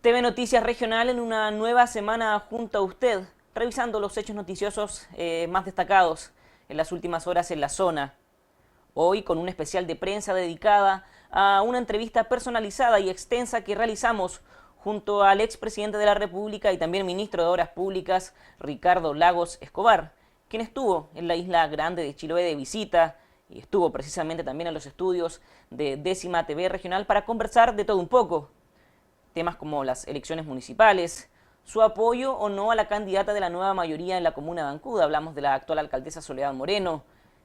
TV Noticias Regional en una nueva semana junto a usted, revisando los hechos noticiosos más destacados en las últimas horas en la zona. Hoy con un especial de prensa dedicada a una entrevista personalizada y extensa que realizamos junto al expresidente de la República y también ministro de Obras Públicas, Ricardo Lagos Escobar, quien estuvo en la isla Grande de Chiloé de visita y estuvo precisamente también en los estudios de Décima TV Regional para conversar de todo un poco. Temas como las elecciones municipales, su apoyo o no a la candidata de la nueva mayoría en la comuna de Ancud. Hablamos de la actual alcaldesa Soledad Moreno,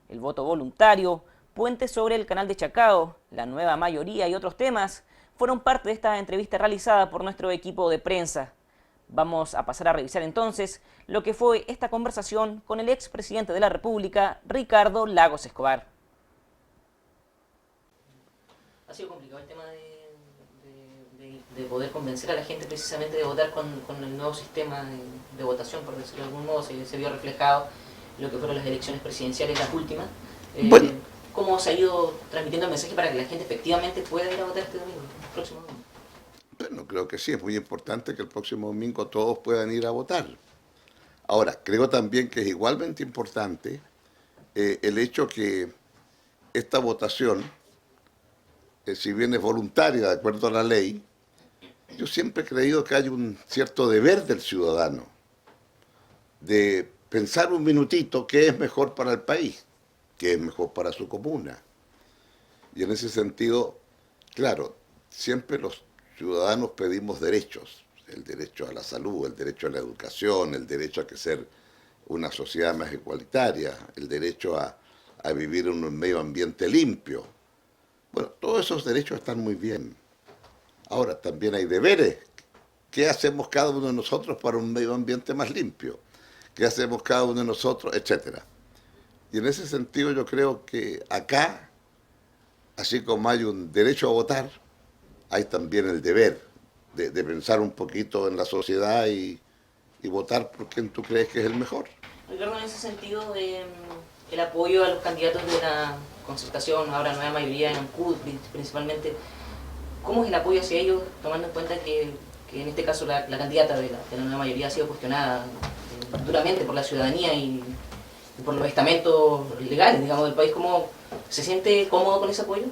el voto voluntario, puentes sobre el canal de Chacao, la nueva mayoría y otros temas fueron parte de esta entrevista realizada por nuestro equipo de prensa. Vamos a pasar a revisar entonces lo que fue esta conversación con el expresidente de la República, Ricardo Lagos Escobar. Ha sido complicado el tema de poder convencer a la gente precisamente de votar con el nuevo sistema de votación, por decirlo de algún modo. Se vio reflejado lo que fueron las elecciones presidenciales, las últimas. Bueno, ¿Cómo se ha ido transmitiendo el mensaje para que la gente efectivamente pueda ir a votar este domingo, el próximo domingo? bueno, creo que sí, es muy importante que el próximo domingo todos puedan ir a votar. Ahora, creo también que es igualmente importante el hecho que esta votación, si bien es voluntaria de acuerdo a la ley, yo siempre he creído que hay un cierto deber del ciudadano de pensar un minutito qué es mejor para el país, qué es mejor para su comuna. Y en ese sentido, claro, siempre los ciudadanos pedimos derechos, el derecho a la salud, el derecho a la educación, el derecho a que ser una sociedad más igualitaria, el derecho a vivir en un medio ambiente limpio. Bueno, todos esos derechos están muy bien. Ahora, también hay deberes. ¿Qué hacemos cada uno de nosotros para un medio ambiente más limpio? ¿Qué hacemos cada uno de nosotros? Etcétera. Y en ese sentido yo creo que acá, así como hay un derecho a votar, hay también el deber de pensar un poquito en la sociedad y votar por quien tú crees que es el mejor. Ricardo, en ese sentido, el apoyo a los candidatos de la concertación, ahora nueva mayoría en Ancud principalmente, ¿cómo es el apoyo hacia ellos, tomando en cuenta que en este caso la candidata de la nueva mayoría ha sido cuestionada duramente por la ciudadanía y por los estamentos legales, digamos, del país? ¿Cómo se siente cómodo con ese apoyo?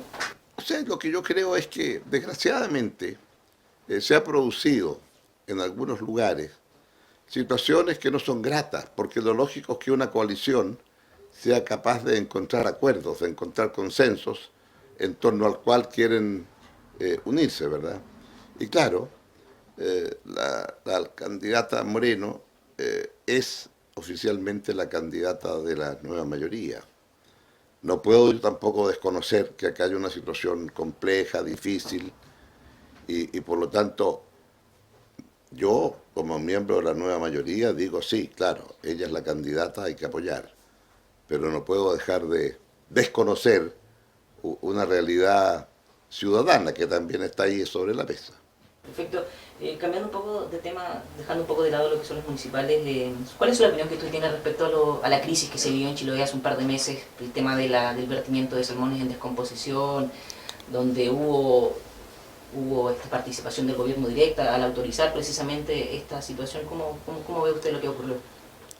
O sea, lo que yo creo es que desgraciadamente se ha producido en algunos lugares situaciones que no son gratas, porque lo lógico es que una coalición sea capaz de encontrar acuerdos, de encontrar consensos en torno al cual quieren unirse, ¿verdad? Y claro, la candidata Moreno es oficialmente la candidata de la nueva mayoría. No puedo yo tampoco desconocer que acá hay una situación compleja, difícil, y por lo tanto yo, como miembro de la nueva mayoría, digo sí, claro, ella es la candidata, hay que apoyar, pero no puedo dejar de desconocer una realidad ciudadana que también está ahí sobre la mesa. Perfecto. Cambiando un poco de tema, dejando un poco de lado lo que son los municipales, ¿cuál es la opinión que usted tiene respecto a la crisis que se vivió en Chiloé hace un par de meses? El tema del vertimiento de salmones en descomposición, donde hubo esta participación del gobierno directa al autorizar precisamente esta situación. ¿Cómo ve usted lo que ocurrió?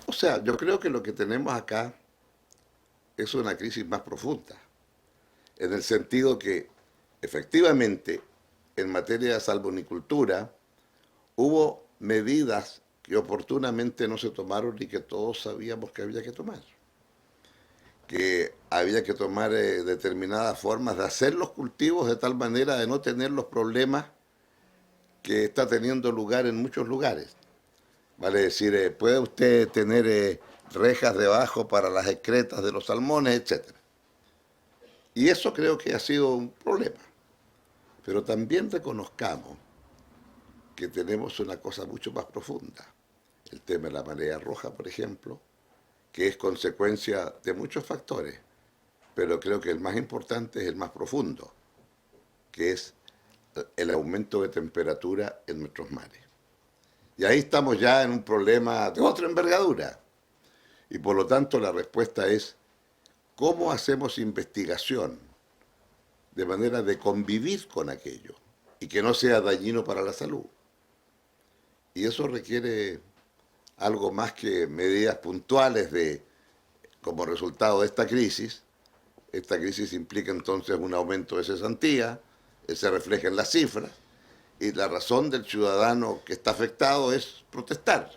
O sea, yo creo que lo que tenemos acá es una crisis más profunda, en el sentido que efectivamente en materia de salmonicultura hubo medidas que oportunamente no se tomaron y que todos sabíamos que había que tomar. Que había que tomar determinadas formas de hacer los cultivos de tal manera de no tener los problemas que está teniendo lugar en muchos lugares. Vale decir, puede usted tener rejas debajo para las excretas de los salmones, etcétera. Y eso creo que ha sido un problema. Pero también reconozcamos que tenemos una cosa mucho más profunda. El tema de la marea roja, por ejemplo, que es consecuencia de muchos factores, pero creo que el más importante es el más profundo, que es el aumento de temperatura en nuestros mares. Y ahí estamos ya en un problema de otra envergadura. Y por lo tanto la respuesta es, ¿cómo hacemos investigación de manera de convivir con aquello y que no sea dañino para la salud? Y eso requiere algo más que medidas puntuales como resultado de esta crisis. Esta crisis implica entonces un aumento de cesantía, se refleja en las cifras, y la razón del ciudadano que está afectado es protestar.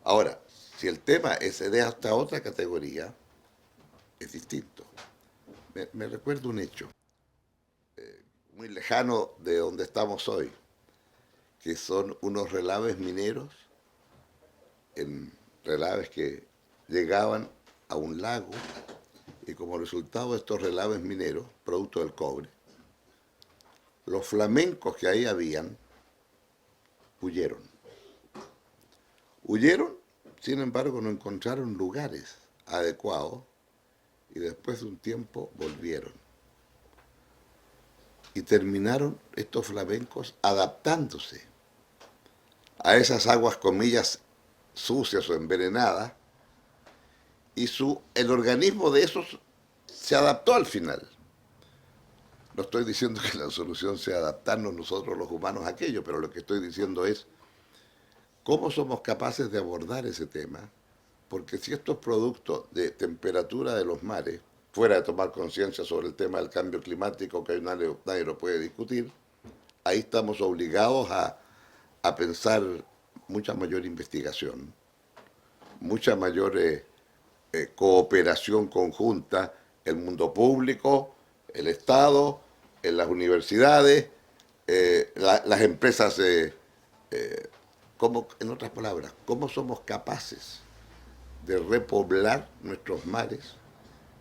Ahora, si el tema es de hasta otra categoría, es distinto. Me recuerdo un hecho muy lejano de donde estamos hoy, que son unos relaves mineros, en relaves que llegaban a un lago, y como resultado de estos relaves mineros, producto del cobre, los flamencos que ahí habían huyeron. Huyeron, sin embargo, no encontraron lugares adecuados y después de un tiempo volvieron. Y terminaron estos flamencos adaptándose a esas aguas, comillas, sucias o envenenadas, y el organismo de esos se adaptó al final. No estoy diciendo que la solución sea adaptarnos nosotros los humanos a aquello, pero lo que estoy diciendo es cómo somos capaces de abordar ese tema, porque si estos productos de temperatura de los mares, fuera de tomar conciencia sobre el tema del cambio climático, que nadie lo puede discutir, ahí estamos obligados a pensar mucha mayor investigación, mucha mayor cooperación conjunta, el mundo público, el Estado, en las universidades, las empresas, en otras palabras, cómo somos capaces de repoblar nuestros mares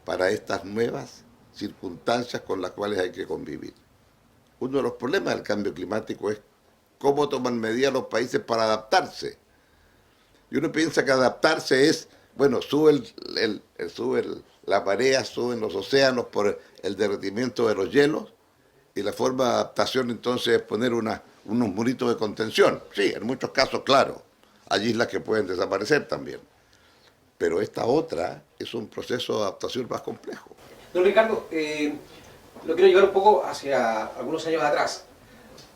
para estas nuevas circunstancias con las cuales hay que convivir. Uno de los problemas del cambio climático es cómo toman medidas los países para adaptarse. Y uno piensa que adaptarse es, bueno, sube la marea, suben los océanos por el derretimiento de los hielos, y la forma de adaptación entonces es poner unos muritos de contención. Sí, en muchos casos, claro, hay islas que pueden desaparecer también. Pero esta otra es un proceso de adaptación más complejo. Don Ricardo, lo quiero llevar un poco hacia algunos años atrás.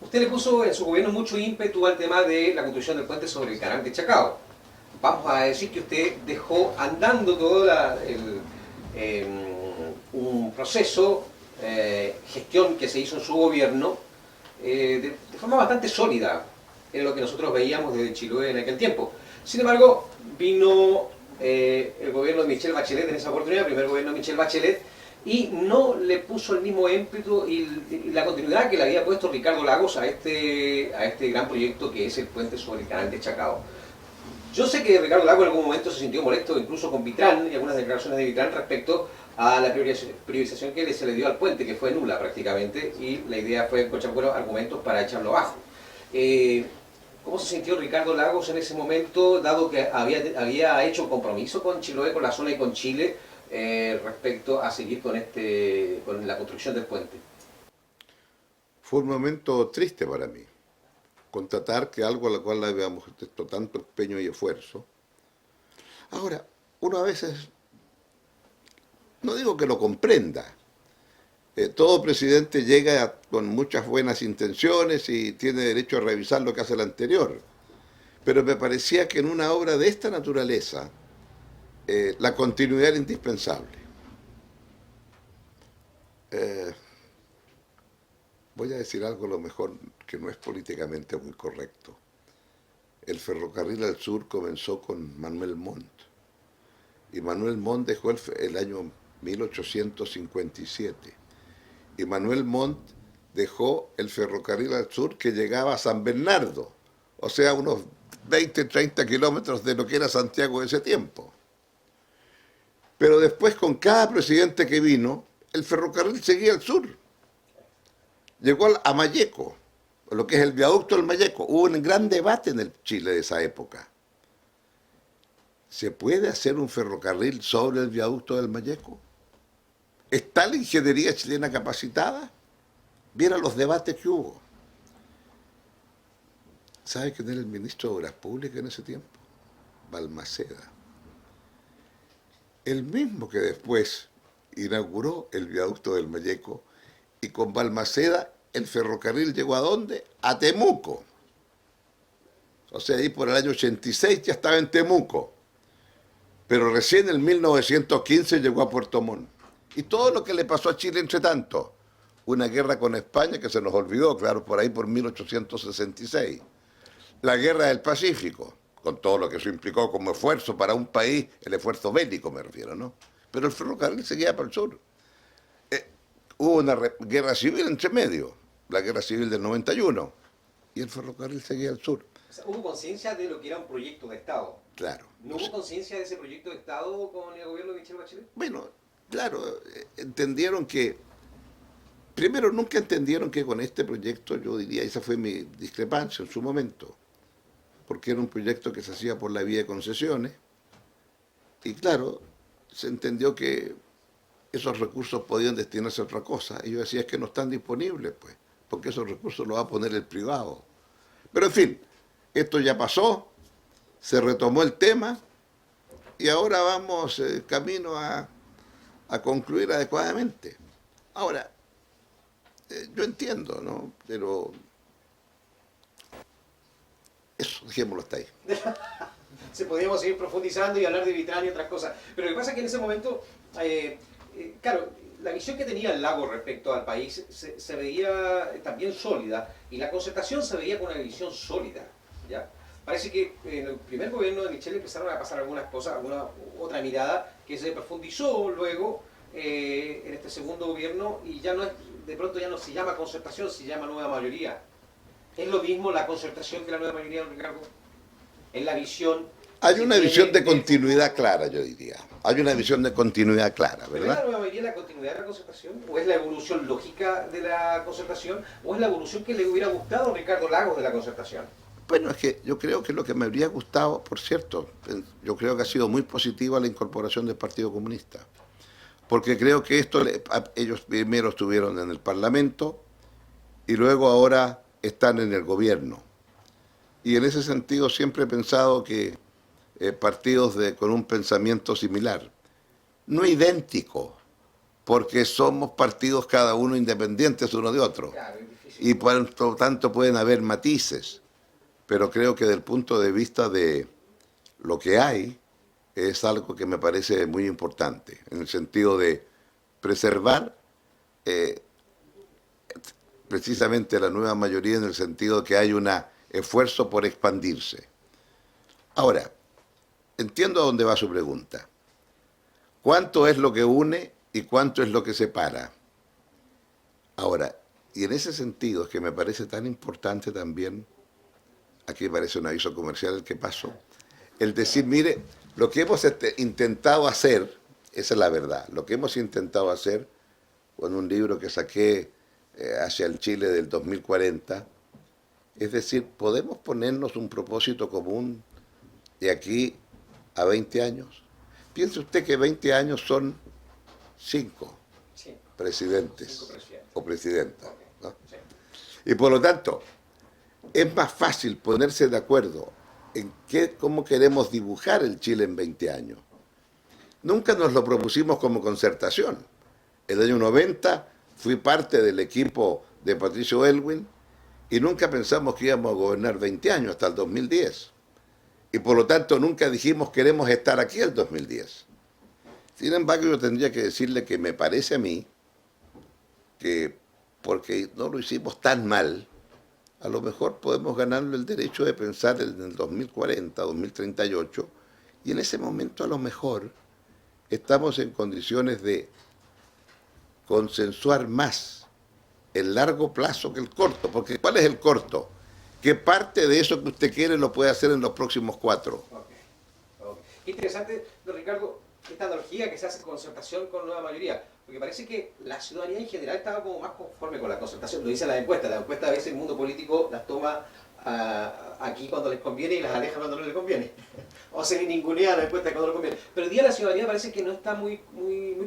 Usted le puso en su gobierno mucho ímpetu al tema de la construcción del puente sobre el canal de Chacao. Vamos a decir que usted dejó andando todo un proceso, gestión que se hizo en su gobierno, de forma bastante sólida, en lo que nosotros veíamos desde Chiloé en aquel tiempo. Sin embargo, vino el gobierno de Michelle Bachelet en esa oportunidad, el primer gobierno de Michelle Bachelet, y no le puso el mismo ímpetu y la continuidad que le había puesto Ricardo Lagos a este gran proyecto que es el puente sobre el canal de Chacao. Yo sé que Ricardo Lagos en algún momento se sintió molesto incluso con Vitrán y algunas declaraciones de Vitrán respecto a la priorización que se le dio al puente, que fue nula prácticamente, y la idea fue encontrar buenos argumentos para echarlo abajo. ¿Cómo se sintió Ricardo Lagos en ese momento, dado que había hecho compromiso con Chiloé, con la zona y con Chile, respecto a seguir con la construcción del puente? Fue un momento triste para mí, constatar que algo a lo cual le habíamos puesto tanto empeño y esfuerzo. Ahora, uno a veces, no digo que lo comprenda, todo presidente llega con muchas buenas intenciones y tiene derecho a revisar lo que hace el anterior, pero me parecía que en una obra de esta naturaleza la continuidad era indispensable. Voy a decir algo a lo mejor que no es políticamente muy correcto. El ferrocarril al sur comenzó con Manuel Montt, y Manuel Montt dejó el año 1857, y Manuel Montt dejó el ferrocarril al sur que llegaba a San Bernardo, o sea, unos 20, 30 kilómetros de lo que era Santiago de ese tiempo. Pero después, con cada presidente que vino, el ferrocarril seguía al sur. Llegó a Malleco, lo que es el viaducto del Malleco. Hubo un gran debate en el Chile de esa época. ¿Se puede hacer un ferrocarril sobre el viaducto del Malleco? ¿Está la ingeniería chilena capacitada? Viera los debates que hubo. ¿Sabe quién era el ministro de Obras Públicas en ese tiempo? Balmaceda. El mismo que después inauguró el viaducto del Malleco, y con Balmaceda el ferrocarril llegó ¿a dónde? A Temuco. O sea, ahí por el año 86 ya estaba en Temuco. Pero recién en 1915 llegó a Puerto Montt. Y todo lo que le pasó a Chile entre tanto. Una guerra con España que se nos olvidó, claro, por ahí por 1866. La guerra del Pacífico, con todo lo que eso implicó como esfuerzo para un país, el esfuerzo bélico me refiero, ¿no? Pero el ferrocarril seguía para el sur. Hubo una guerra civil entre medio, la guerra civil del 91, y el ferrocarril seguía al sur. O sea, hubo conciencia de lo que era un proyecto de Estado. Claro. ¿No hubo conciencia de ese proyecto de Estado con el gobierno de Michelle Bachelet? Bueno, claro, entendieron que, primero nunca entendieron que con este proyecto, yo diría, esa fue mi discrepancia en su momento, porque era un proyecto que se hacía por la vía de concesiones, y claro, se entendió que esos recursos podían destinarse a otra cosa, y yo decía, es que no están disponibles, pues, porque esos recursos los va a poner el privado. Pero en fin, esto ya pasó, se retomó el tema, y ahora vamos camino a concluir adecuadamente. Ahora, yo entiendo, ¿no? Pero eso, dejémoslo hasta ahí. Podríamos seguir profundizando y hablar de Vitrán y otras cosas. Pero lo que pasa es que en ese momento, claro, la visión que tenía el Lago respecto al país se veía también sólida, y la concertación se veía con una visión sólida, ¿ya? Parece que en el primer gobierno de Michelle empezaron a pasar algunas cosas, alguna otra mirada que se profundizó luego en este segundo gobierno, y ya no es, de pronto ya no se llama concertación, se llama nueva mayoría. ¿Es lo mismo la concertación que la nueva mayoría, don Ricardo? ¿Es la visión? Hay una visión de continuidad clara, yo diría. Hay una visión de continuidad clara, ¿Pero es ¿verdad? la nueva mayoría la continuidad de la concertación? ¿O es la evolución lógica de la concertación? ¿O es la evolución que le hubiera gustado a Ricardo Lagos de la concertación? Bueno, es que yo creo que lo que me habría gustado, por cierto, yo creo que ha sido muy positiva la incorporación del Partido Comunista. Porque creo que esto, ellos primero estuvieron en el Parlamento y luego ahora están en el gobierno. Y en ese sentido siempre he pensado que partidos con un pensamiento similar, no idéntico, porque somos partidos cada uno independientes uno de otro. Claro, es difícil. Y por lo tanto pueden haber matices, pero creo que desde el punto de vista de lo que hay, es algo que me parece muy importante, en el sentido de preservar precisamente la nueva mayoría, en el sentido de que hay un esfuerzo por expandirse. Ahora, entiendo a dónde va su pregunta. ¿Cuánto es lo que une y cuánto es lo que separa? Ahora, y en ese sentido es que me parece tan importante también, aquí parece un aviso comercial el que paso, el decir, mire, lo que hemos intentado hacer, esa es la verdad, lo que hemos intentado hacer con un libro que saqué hacia el Chile del 2040, es decir, podemos ponernos un propósito común de aquí a 20 años. Piense usted que 20 años son 5 presidentes 5 presidentes. o presidentas, ¿no? Sí. Y por lo tanto, es más fácil ponerse de acuerdo en cómo queremos dibujar el Chile en 20 años. Nunca nos lo propusimos como concertación. El año 90 fui parte del equipo de Patricio Aylwin y nunca pensamos que íbamos a gobernar 20 años, hasta el 2010. Y por lo tanto nunca dijimos queremos estar aquí el 2010. Sin embargo, yo tendría que decirle que me parece a mí que, porque no lo hicimos tan mal, a lo mejor podemos ganarle el derecho de pensar en el 2040, 2038, y en ese momento a lo mejor estamos en condiciones de consensuar más el largo plazo que el corto. Porque ¿cuál es el corto? Que parte de eso que usted quiere lo puede hacer en los próximos 4. Qué interesante, don Ricardo, esta analogía que se hace concertación con nueva mayoría, porque parece que la ciudadanía en general estaba como más conforme con la concertación. Lo dice la encuesta a veces el mundo político las toma aquí cuando les conviene y las aleja cuando no les conviene. O se ningunea la encuesta cuando no les conviene. Pero hoy día la ciudadanía parece que no está muy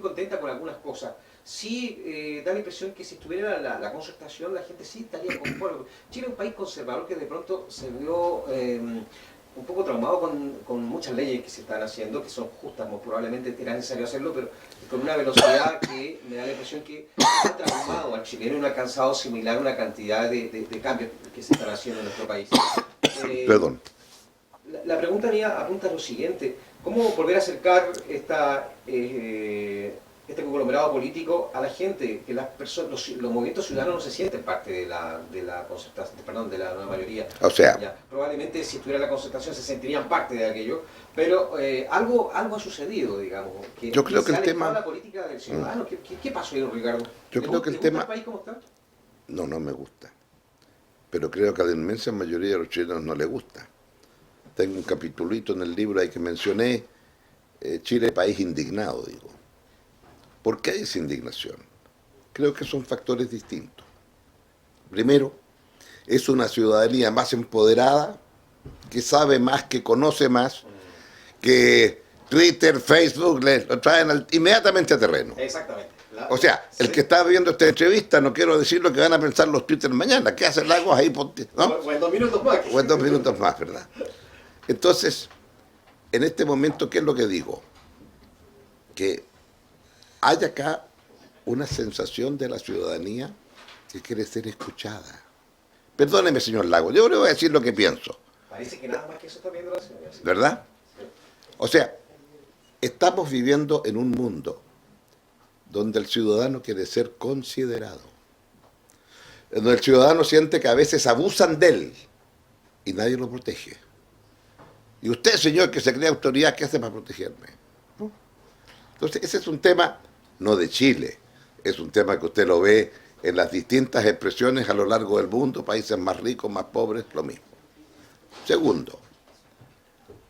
contenta con algunas cosas. Sí, da la impresión que si estuviera la concertación, la gente sí estaría conforme. Chile es un país conservador que de pronto se vio un poco traumado con muchas leyes que se están haciendo, que son justas, probablemente era necesario hacerlo, pero con una velocidad que me da la impresión que ha traumado al chileno y no ha alcanzado a asimilar una cantidad de cambios que se están haciendo en nuestro país. Perdón. La pregunta mía apunta a lo siguiente. ¿Cómo volver a acercar este conglomerado político a la gente? Que las personas, los movimientos ciudadanos no se sienten parte de la concertación, perdón, de la nueva mayoría. O sea, Ya, probablemente si estuviera la concertación se sentirían parte de aquello, pero algo ha sucedido, digamos. yo creo que se el ha tema... alejado la política del ciudadano. ¿Qué pasó ahí, Ricardo? Yo creo que el ¿Te tema... gusta el país como está? No, no me gusta. Pero creo que a la inmensa mayoría de los chilenos no les gusta. Tengo un capitulito en el libro ahí que mencioné, Chile, país indignado, digo. ¿Por qué hay esa indignación? Creo que son factores distintos. Primero, es una ciudadanía más empoderada, que sabe más, que conoce más, que Twitter, Facebook lo traen inmediatamente a terreno. Exactamente. O sea, el que está viendo esta entrevista, no quiero decir lo que van a pensar los Twitter mañana. ¿Qué hacen Lagos ahí? ¿No? O en 2 minutos más. O en 2 minutos más, ¿verdad? Entonces, en este momento, ¿qué es lo que digo? Que hay acá una sensación de la ciudadanía que quiere ser escuchada. Perdóneme, señor Lagos, yo le voy a decir lo que pienso. Parece que nada más que eso está viendo la ciudadanía. ¿Verdad? O sea, estamos viviendo en un mundo donde el ciudadano quiere ser considerado, donde el ciudadano siente que a veces abusan de él y nadie lo protege. Y usted, señor, que se cree autoridad, ¿qué hace para protegerme? ¿No? Entonces, ese es un tema no de Chile, es un tema que usted lo ve en las distintas expresiones a lo largo del mundo, países más ricos, más pobres, lo mismo. Segundo,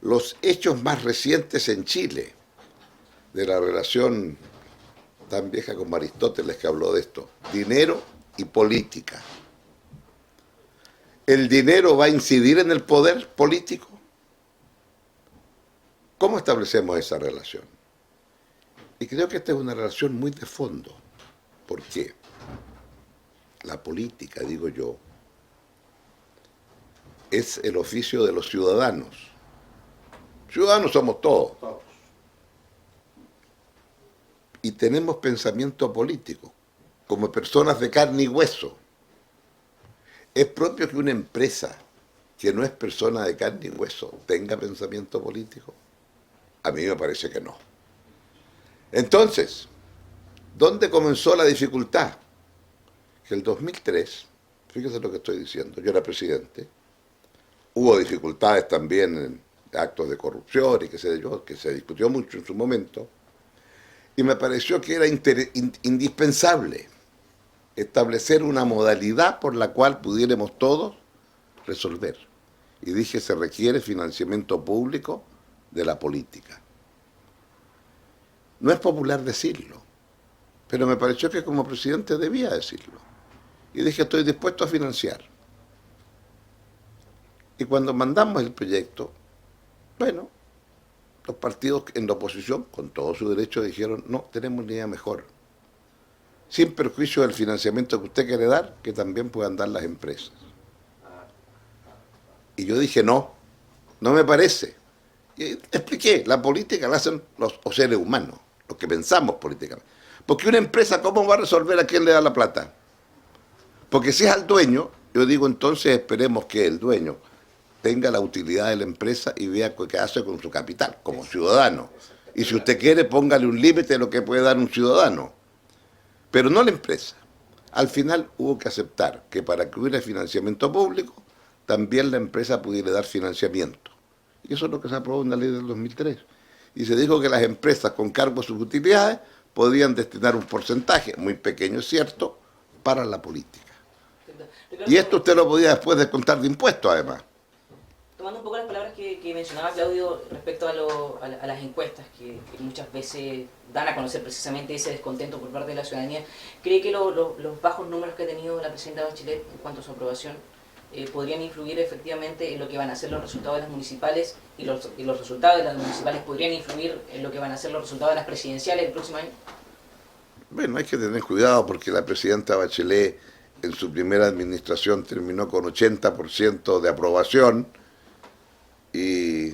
los hechos más recientes en Chile de la relación tan vieja como Aristóteles, que habló de esto, dinero y política. ¿El dinero va a incidir en el poder político? ¿Cómo establecemos esa relación? Y creo que esta es una relación muy de fondo. ¿Por qué? La política, digo yo, es el oficio de los ciudadanos. Ciudadanos somos todos. Y tenemos pensamiento político, como personas de carne y hueso. ¿Es propio que una empresa que no es persona de carne y hueso tenga pensamiento político? A mí me parece que no. Entonces, ¿dónde comenzó la dificultad? Que el 2003, fíjese lo que estoy diciendo, yo era presidente, hubo dificultades también en actos de corrupción y qué sé yo, que se discutió mucho en su momento, y me pareció que era indispensable establecer una modalidad por la cual pudiéramos todos resolver. Y dije, se requiere financiamiento público de la política. No es popular decirlo, pero me pareció que como presidente debía decirlo. Y dije, estoy dispuesto a financiar. Y cuando mandamos el proyecto, bueno, los partidos en la oposición, con todo su derecho, dijeron, no, tenemos una idea mejor. Sin perjuicio del financiamiento que usted quiere dar, que también puedan dar las empresas. Y yo dije, no, no me parece. Y expliqué, la política la hacen los seres humanos, los que pensamos políticamente. Porque una empresa, ¿cómo va a resolver a quién le da la plata? Porque si es al dueño, yo digo, entonces esperemos que el dueño tenga la utilidad de la empresa y vea qué hace con su capital, como ciudadano. Y si usted quiere, póngale un límite de lo que puede dar un ciudadano. Pero no la empresa. Al final hubo que aceptar que para que hubiera financiamiento público, también la empresa pudiera dar financiamiento. Y eso es lo que se aprobó en la ley del 2003. Y se dijo que las empresas con cargo a sus utilidades podían destinar un porcentaje, muy pequeño es cierto, para la política. Y esto usted lo podía después descontar de impuestos, además. Tomando un poco las palabras que mencionaba Claudio respecto a las encuestas, que muchas veces dan a conocer precisamente ese descontento por parte de la ciudadanía, ¿cree que los bajos números que ha tenido la presidenta Bachelet en cuanto a su aprobación podrían influir efectivamente en lo que van a ser los resultados de las municipales y los resultados de las municipales podrían influir en lo que van a ser los resultados de las presidenciales el próximo año? Bueno, hay que tener cuidado porque la presidenta Bachelet en su primera administración terminó con 80% de aprobación y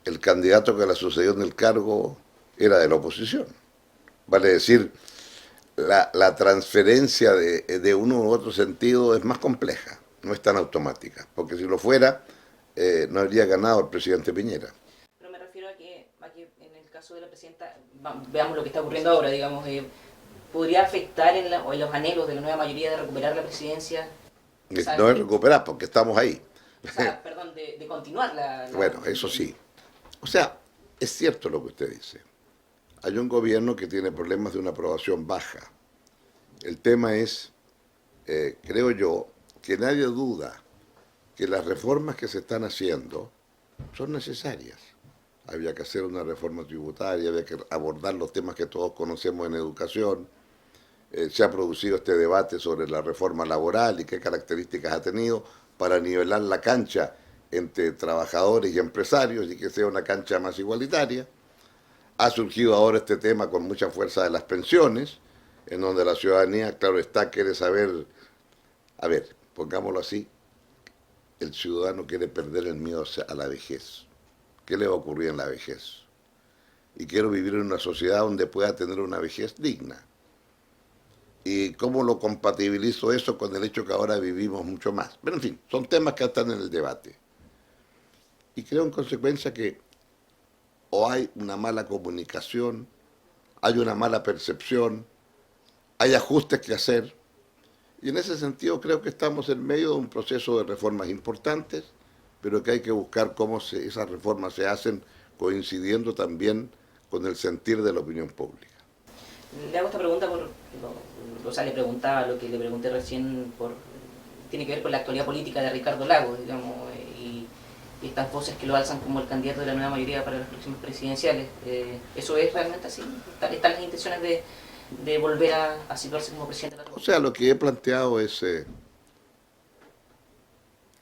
el candidato que la sucedió en el cargo era de la oposición. Vale decir, la transferencia de uno u otro sentido es más compleja, no es tan automática, porque si lo fuera, no habría ganado el presidente Piñera. Pero me refiero a que en el caso de la presidenta, veamos lo que está ocurriendo ahora, digamos, ¿podría afectar en los anhelos de la nueva mayoría de recuperar la presidencia? O sea, No es recuperar porque estamos ahí. o sea, perdón, de continuar Bueno, eso sí. O sea, es cierto lo que usted dice. Hay un gobierno que tiene problemas de una aprobación baja. El tema es, creo yo, que nadie duda que las reformas que se están haciendo son necesarias. Había que hacer una reforma tributaria, había que abordar los temas que todos conocemos en educación. Se ha producido este debate sobre la reforma laboral y qué características ha tenido para nivelar la cancha entre trabajadores y empresarios y que sea una cancha más igualitaria. Ha surgido ahora este tema con mucha fuerza de las pensiones, en donde la ciudadanía, claro está, quiere saber, a ver, pongámoslo así, el ciudadano quiere perder el miedo a la vejez. ¿Qué le va a ocurrir en la vejez? Y quiero vivir en una sociedad donde pueda tener una vejez digna. ¿Y cómo lo compatibilizo eso con el hecho que ahora vivimos mucho más? Pero en fin, son temas que están en el debate. Y creo en consecuencia que o hay una mala comunicación, hay una mala percepción, hay ajustes que hacer. Y en ese sentido creo que estamos en medio de un proceso de reformas importantes, pero que hay que buscar cómo esas reformas se hacen coincidiendo también con el sentir de la opinión pública. Le hago esta pregunta o sea, le preguntaba lo que le pregunté recién, tiene que ver con la actualidad política de Ricardo Lagos, digamos, y estas voces que lo alzan como el candidato de la nueva mayoría para las próximas presidenciales. ¿Eso es realmente así? ¿Están las intenciones de volver a situarse como presidente de la República? O sea, lo que he planteado es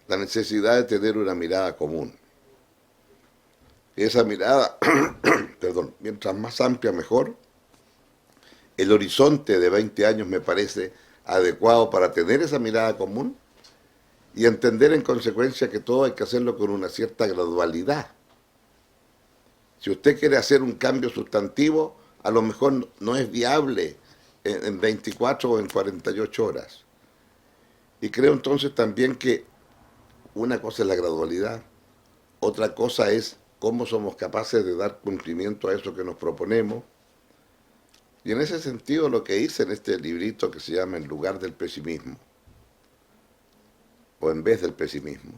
la necesidad de tener una mirada común. Esa mirada, perdón, mientras más amplia mejor. El horizonte de 20 años me parece adecuado para tener esa mirada común y entender en consecuencia que todo hay que hacerlo con una cierta gradualidad. Si usted quiere hacer un cambio sustantivo, a lo mejor no es viable en 24 o en 48 horas. Y creo entonces también que una cosa es la gradualidad, otra cosa es cómo somos capaces de dar cumplimiento a eso que nos proponemos. Y en ese sentido lo que hice en este librito que se llama En lugar del pesimismo, o en vez del pesimismo,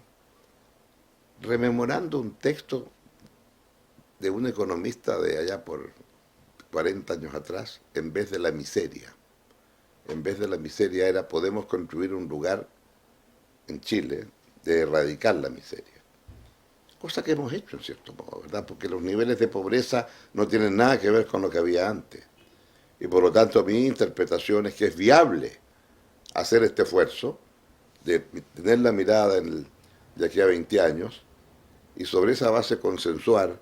rememorando un texto de un economista de allá por 40 años atrás, en vez de la miseria. En vez de la miseria era podemos construir un lugar en Chile de erradicar la miseria. Cosa que hemos hecho en cierto modo, ¿verdad? Porque los niveles de pobreza no tienen nada que ver con lo que había antes. Y por lo tanto mi interpretación es que es viable hacer este esfuerzo de tener la mirada de aquí a 20 años y sobre esa base consensuar.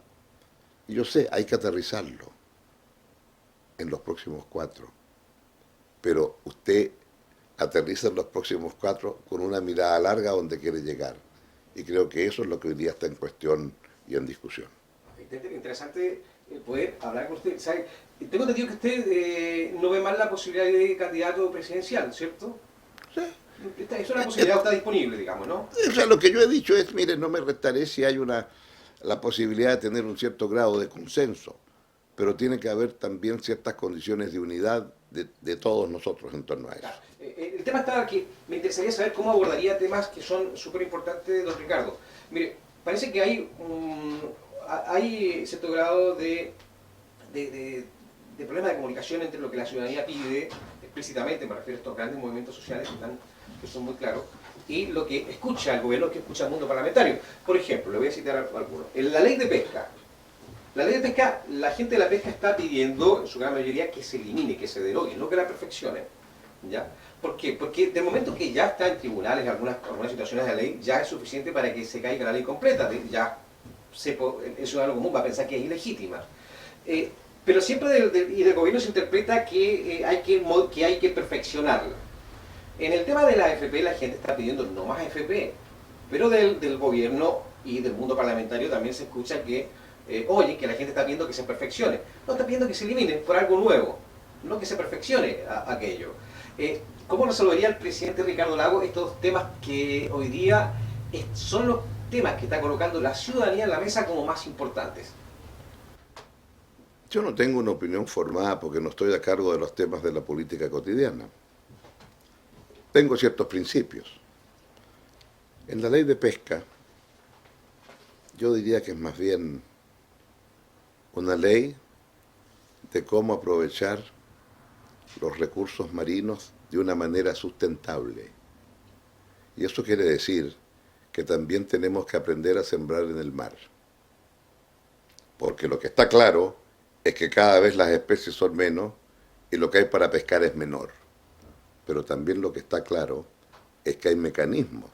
Y yo sé, hay que aterrizarlo en los próximos 4. Pero usted aterriza en los próximos 4 con una mirada larga a donde quiere llegar. Y creo que eso es lo que hoy día está en cuestión y en discusión. Interesante poder hablar con usted. ¿Sabe? Tengo entendido que usted no ve mal la posibilidad de candidato presidencial, ¿cierto? Sí. Es una posibilidad que está disponible, digamos, ¿no? O sea, lo que yo he dicho es, mire, no me restaré si hay la posibilidad de tener un cierto grado de consenso, pero tiene que haber también ciertas condiciones de unidad de todos nosotros en torno a eso. Claro. El tema está que me interesaría saber cómo abordaría temas que son súper importantes, don Ricardo. Mire, parece que hay cierto grado de problemas de comunicación entre lo que la ciudadanía pide explícitamente, me refiero a estos grandes movimientos sociales que son muy claros, y lo que escucha el gobierno, que escucha el mundo parlamentario. Por ejemplo, le voy a citar algunos. En la ley de pesca, la gente de la pesca está pidiendo, en su gran mayoría, que se elimine, que se derogue, no que la perfeccione. ¿Ya? ¿Por qué? Porque del momento que ya está en tribunales algunas situaciones de la ley, ya es suficiente para que se caiga la ley completa. Ya el ciudadano común va a pensar que es ilegítima. Pero siempre del gobierno se interpreta que hay que perfeccionarla. En el tema de la AFP la gente está pidiendo no más AFP, pero del gobierno y del mundo parlamentario también se escucha que, oye, que la gente está pidiendo que se perfeccione. No, está pidiendo que se elimine por algo nuevo, no que se perfeccione aquello. ¿Cómo resolvería el presidente Ricardo Lagos estos temas que hoy día son los temas que está colocando la ciudadanía en la mesa como más importantes? Yo no tengo una opinión formada porque no estoy a cargo de los temas de la política cotidiana. Tengo ciertos principios. En la ley de pesca, yo diría que es más bien una ley de cómo aprovechar los recursos marinos de una manera sustentable. Y eso quiere decir que también tenemos que aprender a sembrar en el mar. Porque lo que está claro es que cada vez las especies son menos y lo que hay para pescar es menor. Pero también lo que está claro es que hay mecanismos.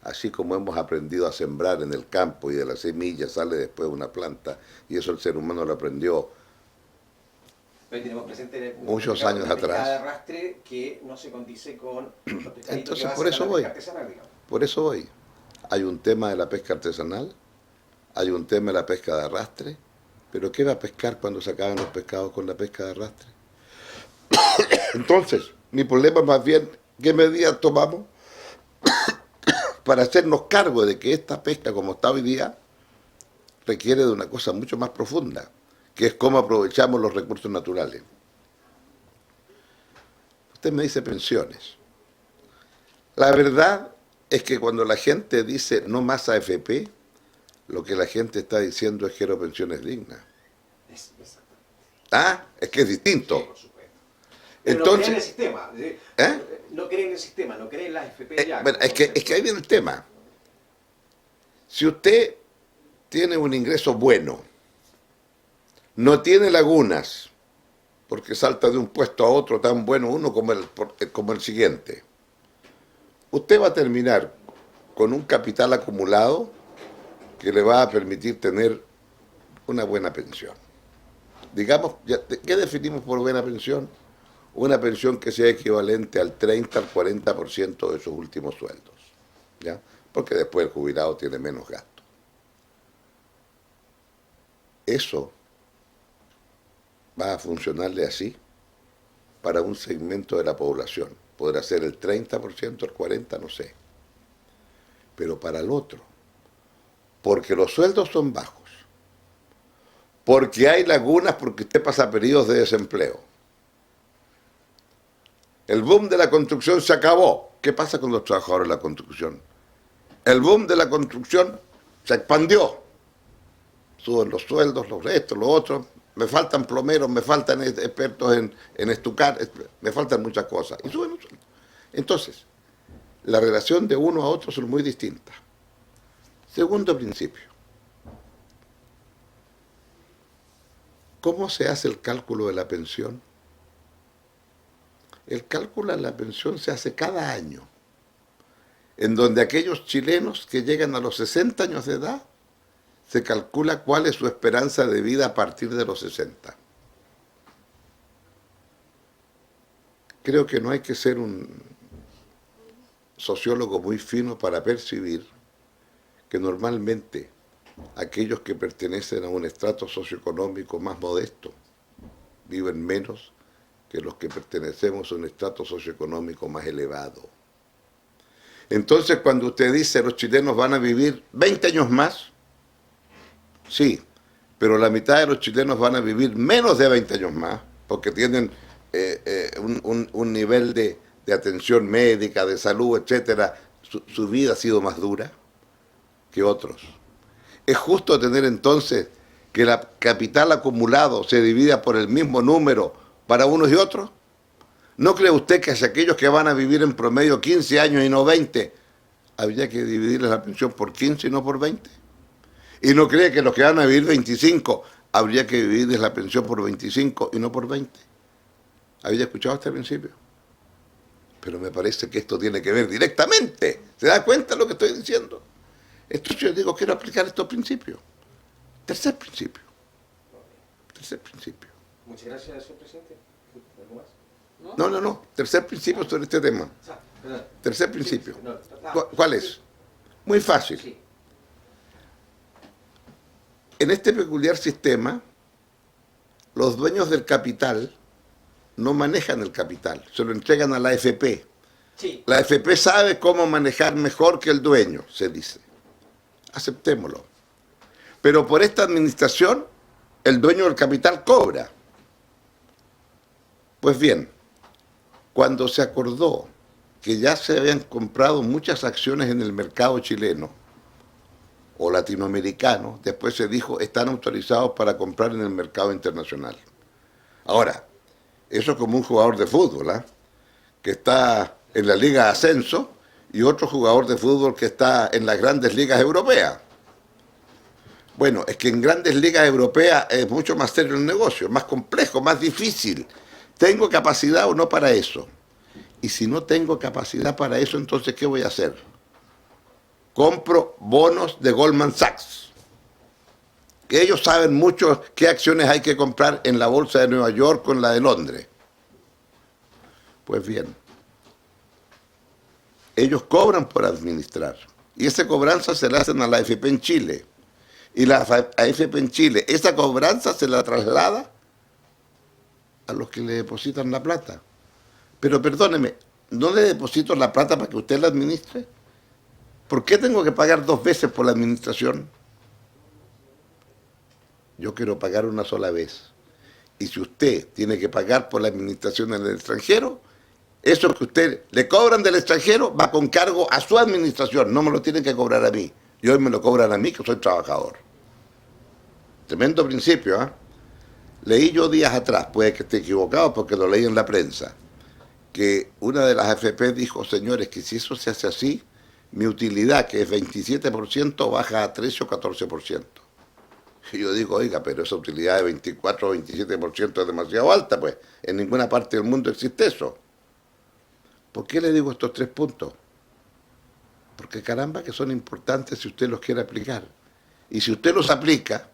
Así como hemos aprendido a sembrar en el campo y de la semilla sale después una planta, y eso el ser humano lo aprendió Hoy tenemos presente muchos años una pescada atrás. de arrastre que no se condice con los pescaditos que Entonces, va a por hacer eso la voy. pesca artesanal, digamos. Por eso voy. Hay un tema de la pesca artesanal, hay un tema de la pesca de arrastre, pero ¿qué va a pescar cuando se acaben los pescados con la pesca de arrastre? Entonces, mi problema es más bien qué medidas tomamos para hacernos cargo de que esta pesca, como está hoy día, requiere de una cosa mucho más profunda, que es cómo aprovechamos los recursos naturales. Usted me dice pensiones. La verdad es que cuando la gente dice no más AFP, lo que la gente está diciendo es quiero pensiones dignas. Exactamente. ¿Ah? Es que es Sí, distinto. por supuesto. Pero no creen en el Entonces, sistema. No creen en el sistema, no creen en las FP ya. bueno, es que ahí viene el tema. Si usted tiene un ingreso bueno, no tiene lagunas, porque salta de un puesto a otro tan bueno uno como el siguiente, usted va a terminar con un capital acumulado que le va a permitir tener una buena pensión. Digamos, ¿qué definimos por buena pensión? Una pensión que sea equivalente al 30 al 40% de sus últimos sueldos, ¿ya? Porque después el jubilado tiene menos gasto. Eso va a funcionarle así para un segmento de la población. Podrá ser el 30%, el 40%, no sé. Pero para el otro, porque los sueldos son bajos, porque hay lagunas, porque usted pasa periodos de desempleo. El boom de la construcción se acabó. ¿Qué pasa con los trabajadores de la construcción? El boom de la construcción se expandió. Suben los sueldos, los restos, los otros. Me faltan plomeros, me faltan expertos en estucar, me faltan muchas cosas. Y suben los sueldos. Entonces, la relación de uno a otro son muy distintas. Segundo principio. ¿Cómo se hace el cálculo de la pensión? El cálculo de la pensión se hace cada año, en donde aquellos chilenos que llegan a los 60 años de edad, se calcula cuál es su esperanza de vida a partir de los 60. Creo que no hay que ser un sociólogo muy fino para percibir que normalmente aquellos que pertenecen a un estrato socioeconómico más modesto viven menos que los que pertenecemos a un estrato socioeconómico más elevado. Entonces, cuando usted dice los chilenos van a vivir 20 años más, sí, pero la mitad de los chilenos van a vivir menos de 20 años más, porque tienen un nivel de atención médica, de salud, etcétera, su vida ha sido más dura que otros. ¿Es justo tener entonces que la capital acumulado se divida por el mismo número para unos y otros? ¿No cree usted que hacia aquellos que van a vivir en promedio 15 años y no 20, habría que dividirles la pensión por 15 y no por 20? ¿Y no cree que los que van a vivir 25, habría que dividirles la pensión por 25 y no por 20? ¿Había escuchado este principio? Pero me parece que esto tiene que ver directamente. ¿Se da cuenta de lo que estoy diciendo? Entonces yo digo, quiero aplicar estos principios. Tercer principio. Tercer principio. Muchas gracias, señor presidente. ¿Algo más? No. Tercer principio sobre este tema. Tercer principio. ¿Cuál es? Muy fácil. Sí. En este peculiar sistema, los dueños del capital no manejan el capital, se lo entregan a la AFP. Sí. La AFP sabe cómo manejar mejor que el dueño, se dice. aceptémoslo. Pero por esta administración, el dueño del capital cobra. Pues bien, cuando se acordó que ya se habían comprado muchas acciones en el mercado chileno o latinoamericano, después se dijo están autorizados para comprar en el mercado internacional. Ahora, eso es como un jugador de fútbol, ¿eh? Que está en la Liga de Ascenso y otro jugador de fútbol que está en las grandes ligas europeas. Bueno, es que en grandes ligas europeas es mucho más serio el negocio, más complejo, más difícil. ¿Tengo capacidad o no para eso? Y si no tengo capacidad para eso, entonces ¿qué voy a hacer? Compro bonos de Goldman Sachs. Que ellos saben mucho qué acciones hay que comprar en la bolsa de Nueva York con la de Londres. Pues bien, ellos cobran por administrar. Y esa cobranza se la hacen a la AFP en Chile. Y la AFP en Chile, esa cobranza se la traslada a los que le depositan la plata. Pero perdóneme, ¿no le deposito la plata para que usted la administre? ¿Por qué tengo que pagar 2 veces por la administración? Yo quiero pagar una sola vez. Y si usted tiene que pagar por la administración en el extranjero, eso que usted le cobran del extranjero va con cargo a su administración, no me lo tienen que cobrar a mí. Y hoy me lo cobran a mí, que soy trabajador. Tremendo principio, ¿eh? Leí yo días atrás, puede que esté equivocado porque lo leí en la prensa, que una de las AFP dijo, señores, que si eso se hace así, mi utilidad, que es 27%, baja a 13 o 14%. Y yo digo, oiga, pero esa utilidad de 24 o 27% es demasiado alta, pues en ninguna parte del mundo existe eso. ¿Por qué le digo estos 3 puntos? Porque caramba que son importantes si usted los quiere aplicar. Y si usted los aplica,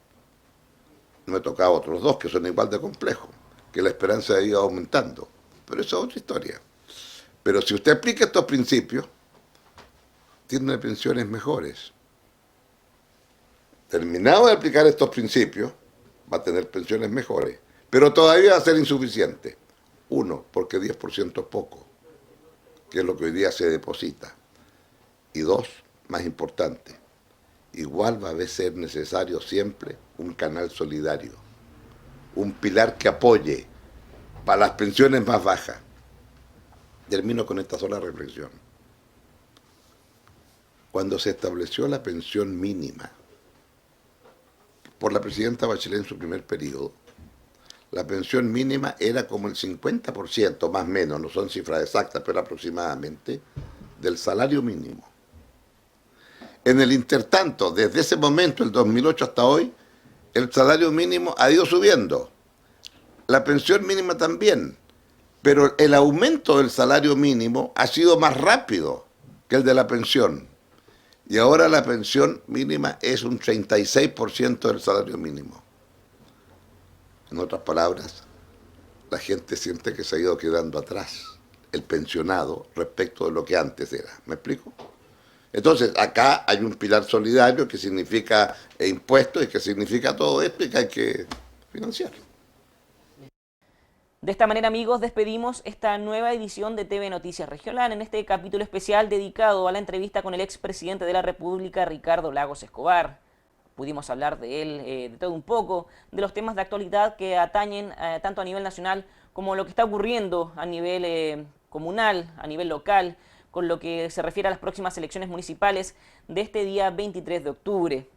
no me toca a otros 2 que son igual de complejos, que la esperanza de vida va aumentando. Pero eso es otra historia. Pero si usted aplica estos principios, tiene pensiones mejores. Terminado de aplicar estos principios, va a tener pensiones mejores. Pero todavía va a ser insuficiente. 1, porque 10% es poco, que es lo que hoy día se deposita. Y 2, más importante, igual va a ser necesario siempre un canal solidario, un pilar que apoye para las pensiones más bajas. Termino con esta sola reflexión. Cuando se estableció la pensión mínima por la presidenta Bachelet en su primer periodo, la pensión mínima era como el 50%, más o menos, no son cifras exactas, pero aproximadamente, del salario mínimo. En el intertanto, desde ese momento, el 2008 hasta hoy, el salario mínimo ha ido subiendo. La pensión mínima también. Pero el aumento del salario mínimo ha sido más rápido que el de la pensión. Y ahora la pensión mínima es un 36% del salario mínimo. En otras palabras, la gente siente que se ha ido quedando atrás, el pensionado, respecto de lo que antes era. ¿Me explico? Entonces, acá hay un pilar solidario que significa impuestos y que significa todo esto y que hay que financiar. De esta manera, amigos, despedimos esta nueva edición de TV Noticias Regional en este capítulo especial dedicado a la entrevista con el expresidente de la República, Ricardo Lagos Escobar. Pudimos hablar de él, de todo un poco, de los temas de actualidad que atañen tanto a nivel nacional como lo que está ocurriendo a nivel comunal, a nivel local, con lo que se refiere a las próximas elecciones municipales de este día 23 de octubre.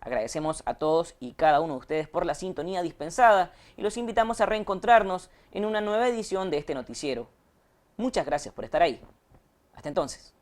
Agradecemos a todos y cada uno de ustedes por la sintonía dispensada y los invitamos a reencontrarnos en una nueva edición de este noticiero. Muchas gracias por estar ahí. Hasta entonces.